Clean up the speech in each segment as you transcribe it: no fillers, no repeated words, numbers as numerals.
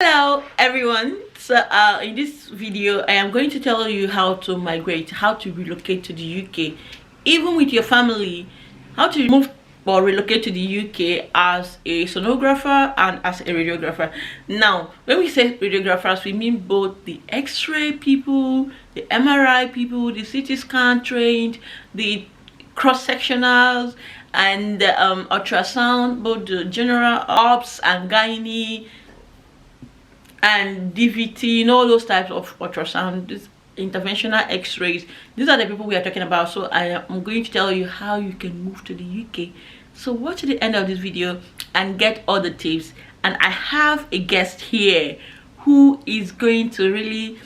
Hello everyone. So in this video I am going to tell you how to migrate, how to relocate to the UK, even with your family, how to move or relocate to the UK as a sonographer and as a radiographer. Now when we say radiographers, we mean both the x-ray people, the MRI people, the CT scan trained, the cross-sectionals, and the ultrasound, both the general ops and gynae and DVT and all those types of ultrasound, this interventional x-rays. These are the people we are talking about. So I am going to tell you how you can move to the UK. So watch the end of this video and get all the tips. And I have a guest here who is going to really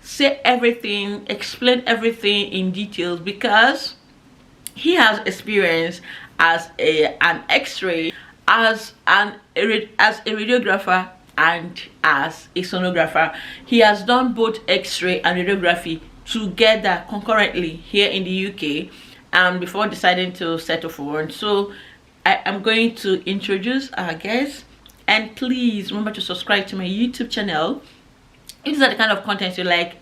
say everything, explain everything in details, because he has experience as an x-ray, as a radiographer, and as a sonographer. He has done both x-ray and radiography together concurrently here in the UK before deciding to settle for one. So I am going to introduce our guest, and please remember to subscribe to my YouTube channel if these are the kind of content you like.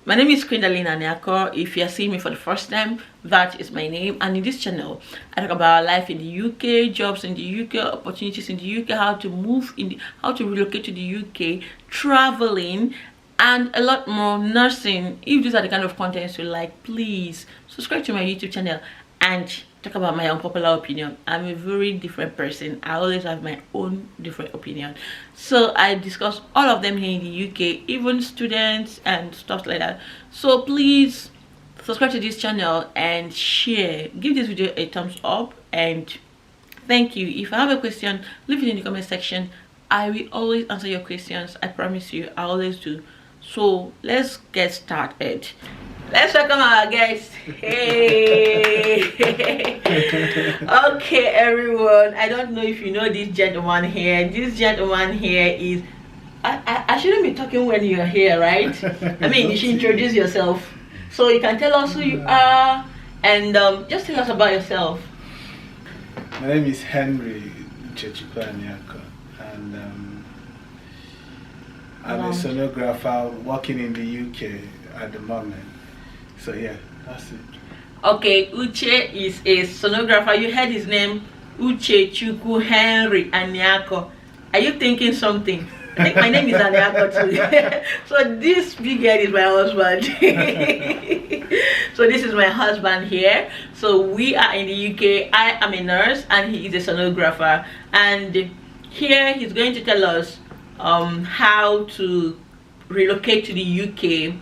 My name is Aniaor. If you are seeing me for the first time, that is my name. And in this channel, I talk about life in the UK, jobs in the UK, opportunities in the UK, how to move how to relocate to the UK, traveling, and a lot more, nursing. If these are the kind of contents you like, please subscribe to my YouTube channel and talk about my unpopular opinion. I'm a very different person. I always have my own different opinion, so I discuss all of them here in the UK, even students and stuff like that. So please subscribe to this channel and share, give this video a thumbs up, and thank you. If I have a question, leave it in the comment section. I will always answer your questions. I promise you, I always do. So let's get started. Let's welcome our guest. Hey. Okay everyone, I don't know if you know this gentleman here. This gentleman here is I shouldn't be talking when you're here, right? I mean, you should introduce yourself so you can tell us who you are, and just tell us about yourself. My name is Henry Aniaor, and I'm a sonographer working in the UK at the moment. So yeah, that's it. Okay, Uche is a sonographer. You heard his name, Uche Chukwu Henry Aniaor. Are you thinking something? I think my name is Aniaor too. So this big head is my husband. So this is my husband here. So we are in the UK. I am a nurse and he is a sonographer. And here he's going to tell us how to relocate to the UK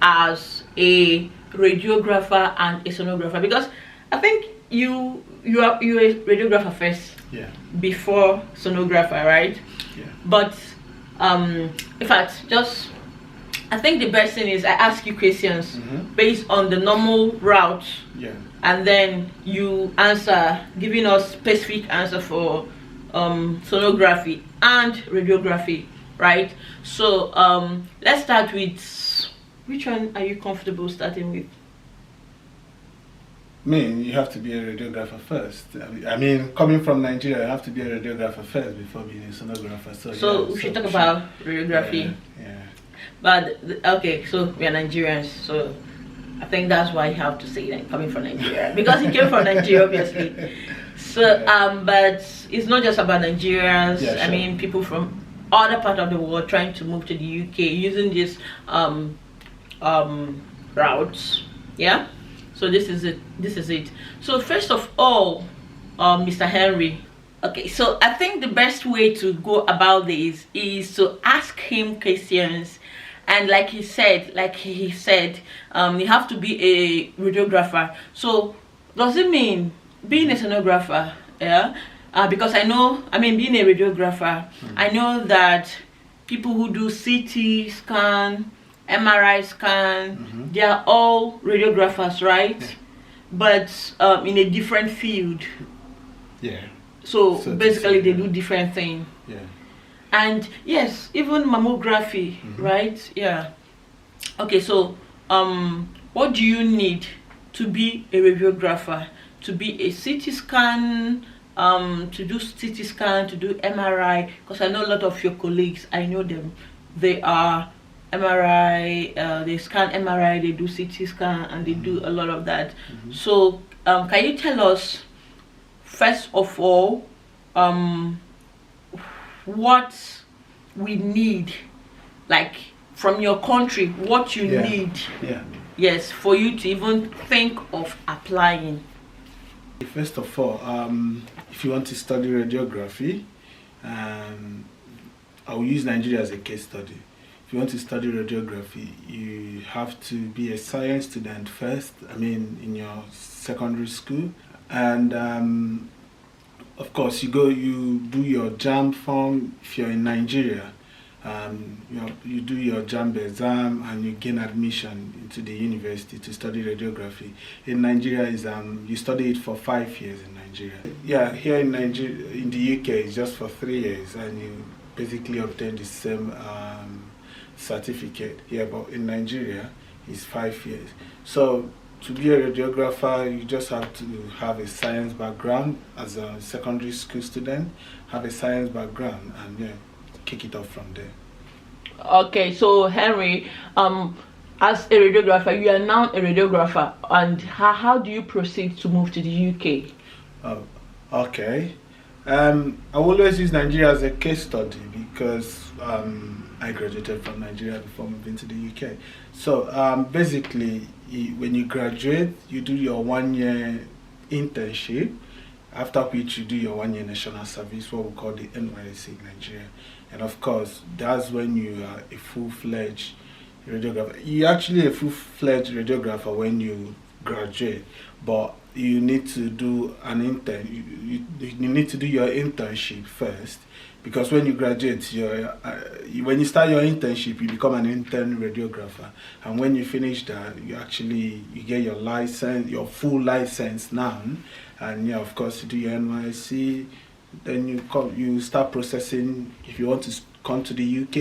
as a radiographer and a sonographer, because I think you're a radiographer first, yeah, before sonographer, right? Yeah. But in fact, I think the best thing is I ask you questions based on the normal route, yeah, and then you answer, giving us specific answer for sonography and radiography, right? So let's start with, which one are you comfortable starting with? I mean, you have to be a radiographer first. I mean, coming from Nigeria, you have to be a radiographer first before being a sonographer. So yeah, we should talk about radiography. Yeah. But okay, so we are Nigerians, so I think that's why you have to say that, coming from Nigeria, because he came from Nigeria, obviously. So but it's not just about Nigerians. Yeah, sure. I mean, people from other part of the world trying to move to the UK using this routes. Yeah, so this is it. So first of all, Mr. Henry, okay, so I think the best way to go about this is to ask him questions, and like he said, you have to be a radiographer. So does it mean being a sonographer? Yeah, because I mean being a radiographer, I know that people who do CT scan, MRI scan, they are all radiographers, right? Yeah. But in a different field. Yeah. So basically they do different things. Yeah. And yes, even mammography, right? Yeah. Okay, so what do you need to be a radiographer? To be a CT scan to do CT scan, to do MRI, because I know a lot of your colleagues, I know them, they are MRI, they scan MRI, they do CT scan, and they do a lot of that. So can you tell us, first of all, what we need, like from your country, what you need, yes, for you to even think of applying? First of all, if you want to study radiography, I will use Nigeria as a case study. If you want to study radiography, you have to be a science student first, in your secondary school. And of course, you do your JAMB form. If you're in Nigeria, you do your JAMB exam and you gain admission into the university to study radiography. In Nigeria, you study it for 5 years in Nigeria. Yeah, here in Nigeria, in the UK, it's just for 3 years, and you basically obtain the same certificate. Yeah, but in Nigeria, it's 5 years. So to be a radiographer, you just have to have a science background as a secondary school student, have a science background, and kick it off from there. Okay, so Henry, as a radiographer, you are now a radiographer, and how do you proceed to move to the UK? Oh, okay. I will always use Nigeria as a case study because I graduated from Nigeria before moving to the UK. So basically, when you graduate, you do your 1 year internship, after which you do your 1 year national service, what we call the NYSC in Nigeria. And of course, that's when you are a full-fledged radiographer. You're actually a full-fledged radiographer when you graduate, but you need to do an intern. You need to do your internship first, because when you graduate, when you start your internship, you become an intern radiographer, and when you finish that, you get your license, your full license now, and of course you do your NYSC. Then you start processing. If you want to come to the UK,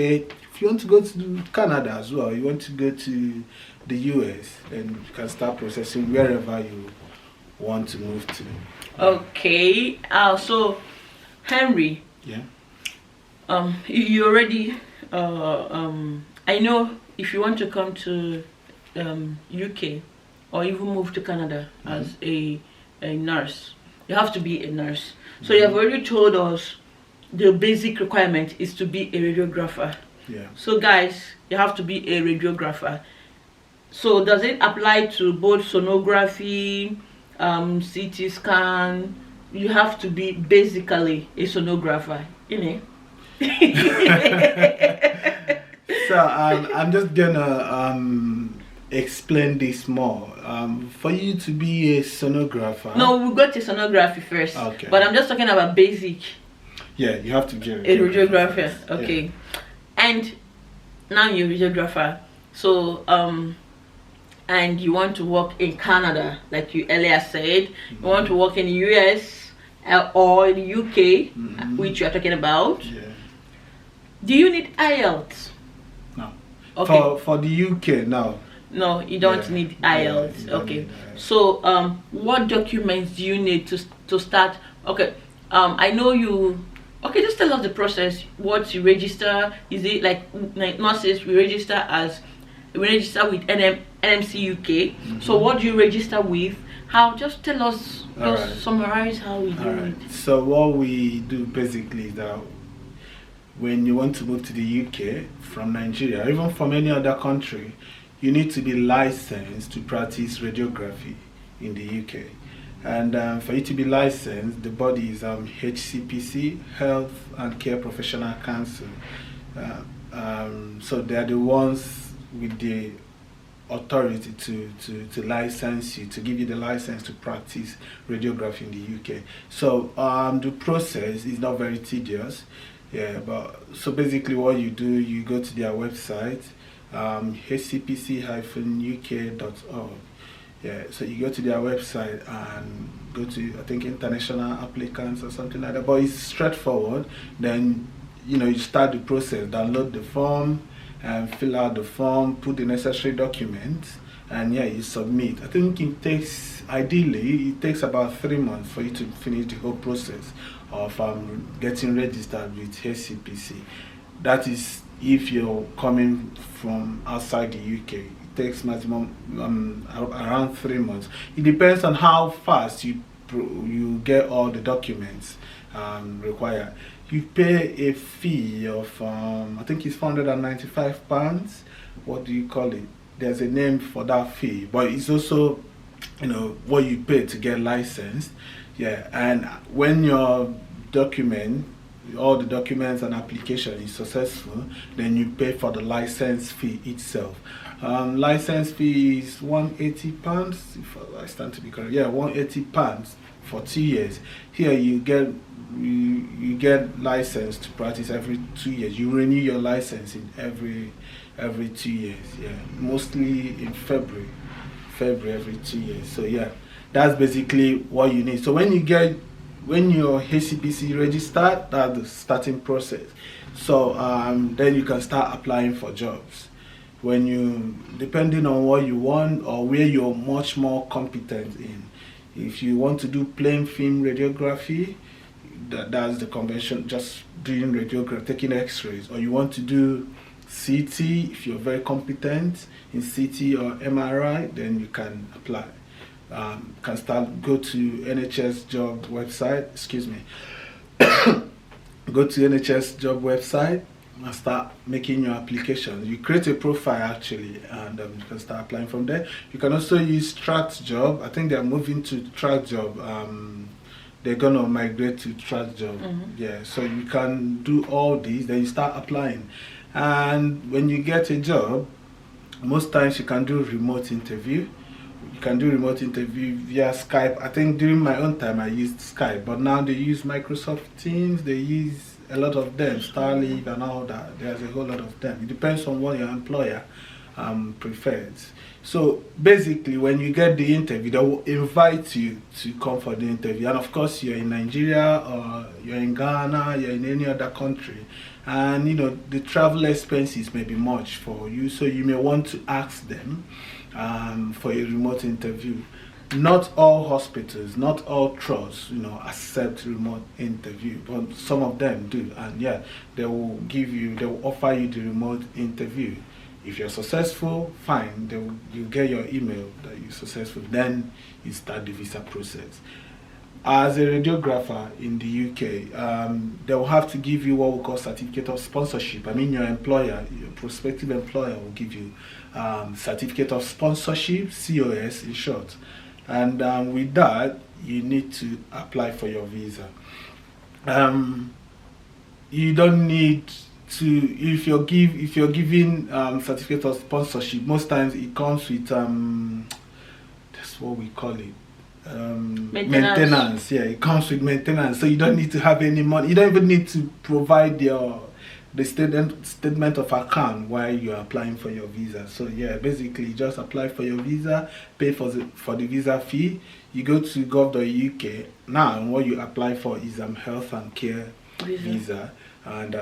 if you want to go to Canada as well, you want to go to the US, then you can start processing wherever you want to move to. Okay. So Henry, you already I know if you want to come to UK or even move to Canada as a nurse, you have to be a nurse. So you have already told us the basic requirement is to be a radiographer. Yeah. So guys, you have to be a radiographer. So does it apply to both sonography, CT scan? You have to be basically a sonographer, So I'm just gonna explain this more. For you to be a sonographer. No, we'll go to sonography first. Okay. But I'm just talking about basic. Yeah, you have to be a radiographer. Okay. Yeah. And now you're a radiographer. So and you want to work in Canada, like you earlier said. You want to work in the US or in the UK, which you are talking about. Yeah. Do you need IELTS? No. Okay. For the UK now. No, you don't need IELTS. Yeah, okay. Need IELTS. So what documents do you need to start? Okay. I know you. Okay, just tell us the process. What you register? Is it like nurses? We register with NMC UK. So what do you register with? How? Just tell us. Just summarize how we do it. So what we do basically is that when you want to move to the UK from Nigeria, or even from any other country, you need to be licensed to practice radiography in the UK. And for you to be licensed, the body is HCPC, Health and Care Professional Council. So they are the ones with the authority to license you, to give you the license to practice radiography in the UK. So the process is not very tedious. Yeah, but so basically what you do, you go to their website, hcpc-uk.org. Yeah, so you go to their website and go to, I think, international applicants or something like that, but it's straightforward. Then you start the process, download the form and fill out the form, put the necessary documents, and yeah, you submit. I think it takes, ideally it takes about 3 months for you to finish the whole process of getting registered with HCPC. That is if you're coming from outside the UK. It takes maximum around 3 months. It depends on how fast you get all the documents required. You pay a fee of I think it's £495. What do you call it? There's a name for that fee, but it's also, you know, what you pay to get licensed. Yeah, and when your document, all the documents and application is successful, then you pay for the license fee itself. License fee is £180, if I stand to be correct. Yeah, £180 for 2 years. Here you get licensed to practice every 2 years. You renew your license in every 2 years. Yeah, mostly in February every 2 years. So yeah, that's basically what you need. So when your HCPC registered, that's the starting process. So then you can start applying for jobs. When you, depending on what you want or where you're much more competent in. If you want to do plain film radiography, that's the convention, just doing radiography, taking x-rays. Or you want to do CT, if you're very competent in CT or MRI, then you can apply. Can start, go to NHS job website, excuse me, go to NHS job website and start making your application. You create a profile actually, and you can start applying from there. You can also use Track Job. I think they're moving to Track Job. They're gonna migrate to Track Job. Yeah, so you can do all these, then you start applying. And when you get a job, most times you can do remote interview. You can do remote interview via Skype. I think during my own time I used Skype, but now they use Microsoft Teams, they use a lot of them, Starlink and all that. There's a whole lot of them. It depends on what your employer prefers. So basically when you get the interview, they will invite you to come for the interview. And of course you're in Nigeria or you're in Ghana, you're in any other country. And you know, the travel expenses may be much for you, so you may want to ask them for a remote interview. Not all hospitals, not all trusts, you know, accept remote interview, but some of them do. And yeah, they will offer you the remote interview. If you're successful, fine, you get your email that you're successful, then you start the visa process. As a radiographer in the UK, they will have to give you what we call certificate of sponsorship. I mean, your employer, your prospective employer will give you certificate of sponsorship, COS in short. And with that, you need to apply for your visa. You don't need to, if you're giving certificate of sponsorship, most times it comes with that's what we call it. Maintenance. Yeah, it comes with maintenance, so you don't need to have any money. You don't even need to provide the statement of account while you're applying for your visa. So yeah, basically you just apply for your visa, pay for the visa fee. You go to gov.uk. Now what you apply for is health and care visa, and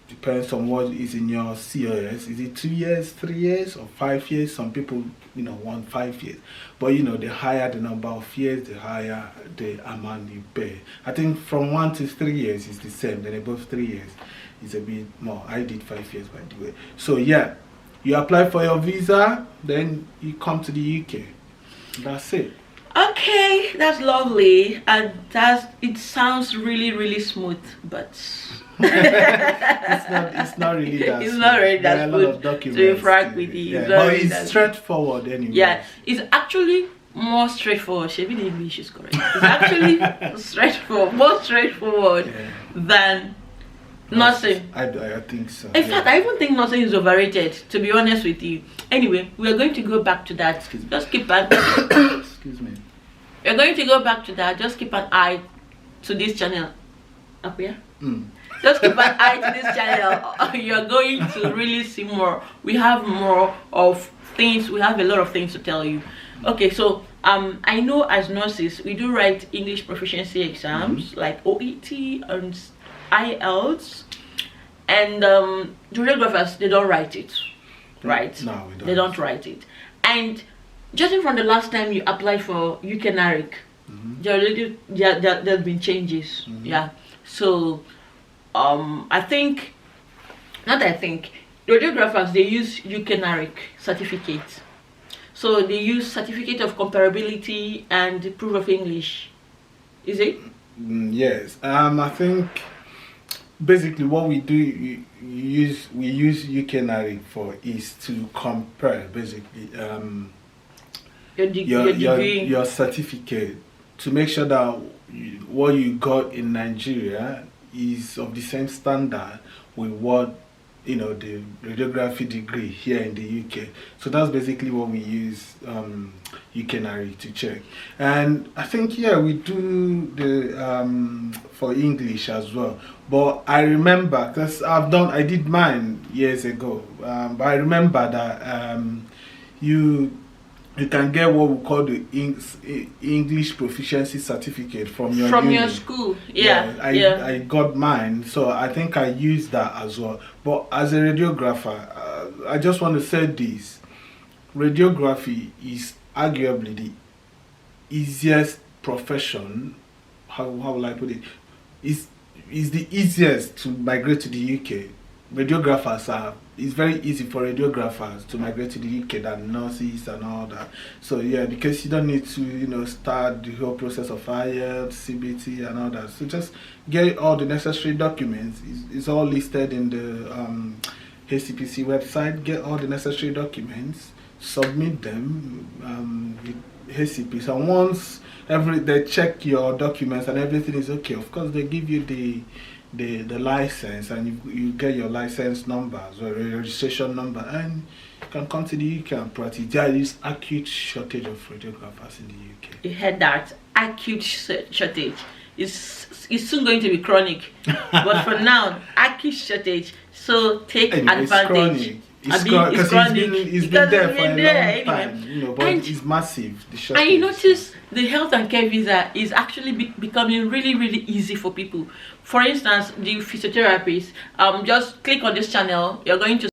depends on what is in your COS. Is it 2 years, 3 years, or 5 years? Some people, you know, want 5 years. But you know, the higher the number of years, the higher the amount you pay. I think from 1 to 3 years is the same. Then above 3 years is a bit more. I did 5 years, by the way. So yeah, you apply for your visa, then you come to the UK. That's it. Okay, that's lovely, and it sounds really smooth, but it's not really that. It's not really that smooth to interact with you. Yeah, but it's straightforward anyway. Yeah, it's actually more straightforward. Maybe the English is correct. It's actually more straightforward than nursing. I think so. In fact, I even think nursing is overrated, to be honest with you. Anyway, we are going to go back to that. Just keep an excuse me. We're going to go back to that. Just keep an eye to this channel. Up here? Just keep an eye to this channel. You're going to really see more. We have more of things. We have a lot of things to tell you. Okay, so I know as nurses we do write English proficiency exams like OET and IELTS, and radiographers, they don't write it, right? No, we don't. They don't write it. And judging from the last time you applied for UK NARIC, there's been changes. Yeah. So I think, radiographers, they use UK NARIC certificate. So they use certificate of comparability and proof of English. Is it? Yes. I think basically what we do, we use UK NARIC for is to compare basically your certificate, to make sure that what you got in Nigeria is of the same standard with what, you know, the radiography degree here in the UK. So that's basically what we use UK NARIC to check. And I think, yeah, we do the for English as well. But I remember, because I did mine years ago, but I remember that you can get what we call the English proficiency certificate from your school. I got mine, so I think I used that as well. But as a radiographer, I just want to say this: radiography is arguably the easiest profession. How will I put it? Is the easiest to migrate to the UK. It's very easy for radiographers to migrate to the UK than nurses and all that. So yeah, because you don't need to, you know, start the whole process of IELTS, CBT and all that. So just get all the necessary documents. It's all listed in the HCPC website. Get all the necessary documents, submit them with HCPC, and once they check your documents and everything is okay, of course they give you the license, and you get your license numbers or registration number, and you can come to the UK and practice. There is acute shortage of radiographers in the UK. You heard that? Acute shortage. It's soon going to be chronic. But for now, acute shortage. So take advantage. It's chronic. It's been there for a long time, you know, but it's massive. The shortage. And you notice the health and care visa is actually becoming really, really easy for people. For instance, the physiotherapists, just click on this channel. You're going to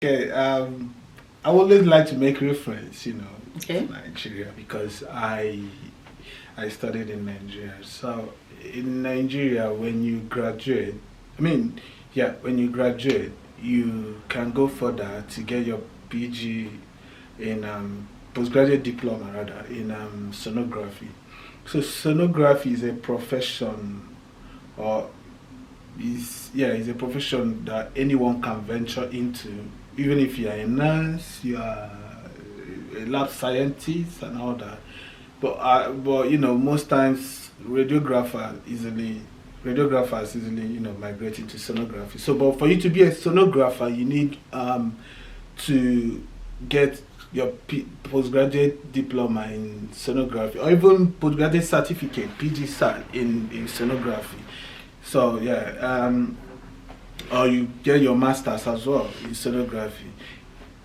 Okay, I always like to make reference, you know, okay, to Nigeria, because I studied in Nigeria. So in Nigeria, when you graduate, when you graduate, you can go further to get your PG in postgraduate diploma rather in sonography. So sonography is a profession, or is a profession that anyone can venture into, even if you are a nurse, you are a lab scientist, and all that. But you know, most times radiographers easily migrate into sonography. So, but for you to be a sonographer, you need to get your postgraduate diploma in sonography, or even postgraduate certificate, PG Cert in sonography. So yeah, or you get your masters as well in sonography.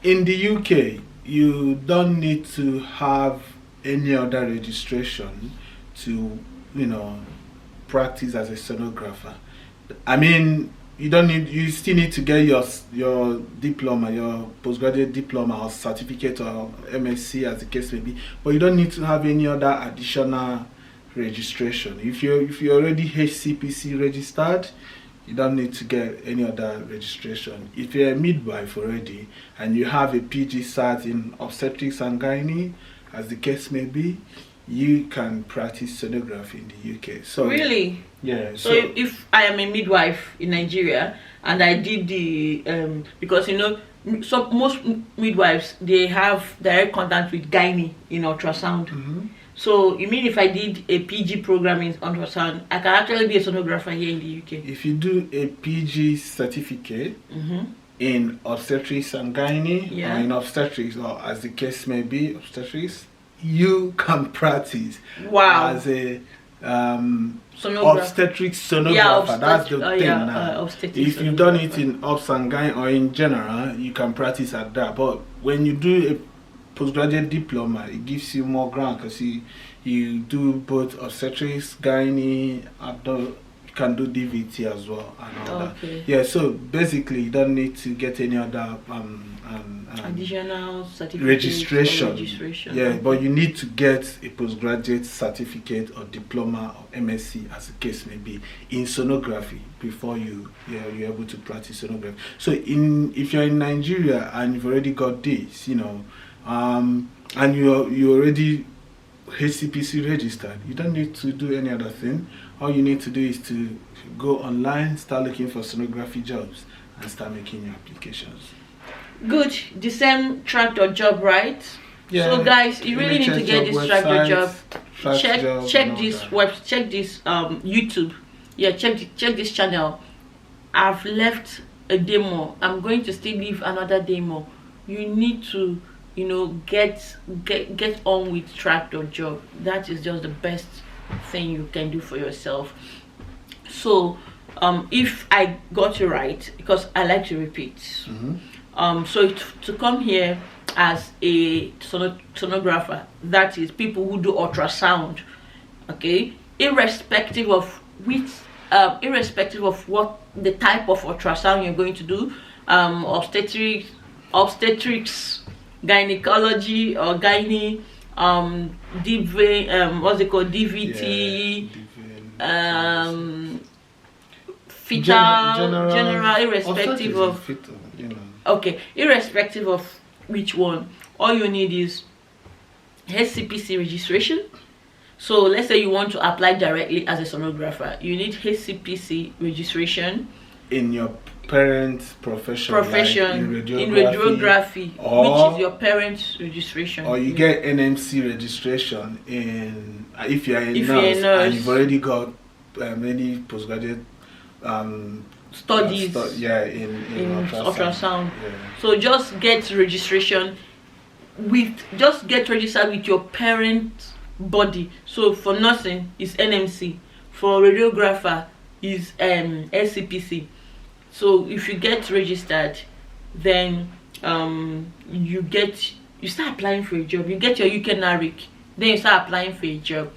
In the UK, you don't need to have any other registration to, you know, practice as a sonographer. I mean, you still need to get your diploma, your postgraduate diploma or certificate or MSc as the case may be, but you don't need to have any other additional registration. If you're already HCPC registered, you don't need to get any other registration. If you're a midwife already and you have a PG Cert in obstetrics and gynae, as the case may be, you can practice sonography in the UK. So really, yeah. So if I am a midwife in Nigeria and I did the because you know, most midwives, they have direct contact with gynae in ultrasound. So you mean if I did a PG program in ultrasound, I can actually be a sonographer here in the UK? If you do a PG certificate in obstetrics and gynae, or in obstetrics, or as the case may be, obstetrics, you can practice as a obstetric sonographer. That's the thing now. If you've done it in obs and gynae or in general, you can practice at that. But when you do a postgraduate diploma, it gives you more ground, because you do both obstetrics, gynae, abdomen. Can do DVT as well and all that. Yeah, so basically you don't need to get any other additional certificate registration. Yeah, but you need to get a postgraduate certificate or diploma or MSc, as the case may be, in sonography before you're able to practice sonography. So if you're in Nigeria and you've already got this, you know, and you already HCPC registered, you don't need to do any other thing. All you need to do is to go online, start looking for sonography jobs, and start making your applications. Good. The same tractor job, right? Yeah. So guys, you really need to get this tractor job. Check this YouTube. Yeah, check this channel. I've left a demo. I'm going to still leave another demo. You need to, you know, get on with tractor job. That is just the best thing you can do for yourself. So if I got it right, because I like to repeat, so to come here as a sonographer, that is people who do ultrasound, okay, irrespective of what the type of ultrasound you're going to do, obstetrics, gynecology or gynae, deep vein, what's it called, DVT, general, irrespective of fetal, you know. Okay, irrespective of which one, all you need is HCPC registration. So let's say you want to apply directly as a sonographer, you need HCPC registration in your parent's profession, like in radiography, which is your parent's registration. Or you get NMC registration in if you're a nurse and you've already got many postgraduate studies in ultrasound. Yeah. So just get registration registered with your parent body. So for nursing is NMC, for radiographer is SCPC. So if you get registered, then you start applying for a job. You get your UK NARIC, then you start applying for a job.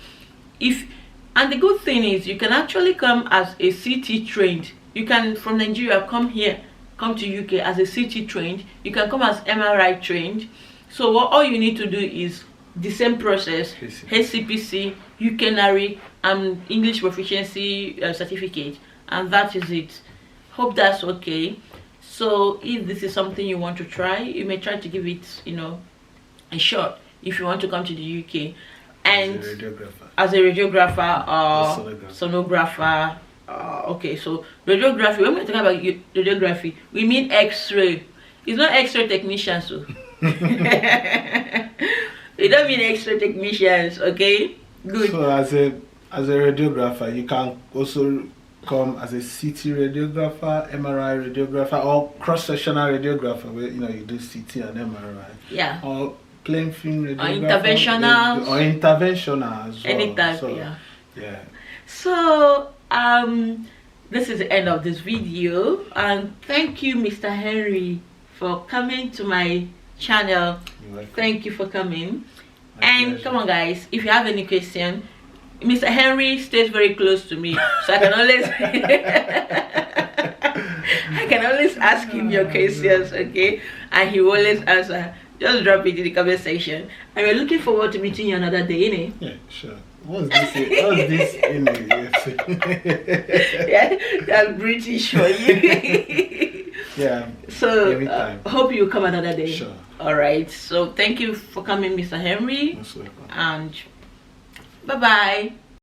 And the good thing is you can actually come as a CT trained. You can, from Nigeria, come to UK as a CT trained. You can come as MRI trained. So all you need to do is the same process: HCPC, UK NARIC, and English proficiency certificate, and that is it. Hope that's okay. So if this is something you want to try, you may try to give it, you know, a shot. if you want to come to the UK. And as a radiographer or sonographer. Okay, so radiography, when we're talking about radiography, we mean X-ray. It's not X-ray technicians, so we don't mean X-ray technicians. Okay, good. So as a radiographer, you can also come as a CT radiographer, MRI radiographer, or cross-sectional radiographer, where you do CT and MRI. Yeah. Or plain film radiographer. Or interventional. Or interventional as well. Anytime. So, yeah. So this is the end of this video, and thank you, Mr. Henry, for coming to my channel. You're welcome. Thank you for coming. My pleasure. Come on, guys, if you have any question, Mr. Henry stays very close to me, so I can always ask him your questions, okay, and he will always answer. Just drop it in the comment section, and we're looking forward to meeting you another day, innit? Yeah, sure. What's this in Yeah, that's British for you. Yeah. So hope you come another day. Sure. All right. So thank you for coming, Mr. Henry. Most welcome. And bye bye.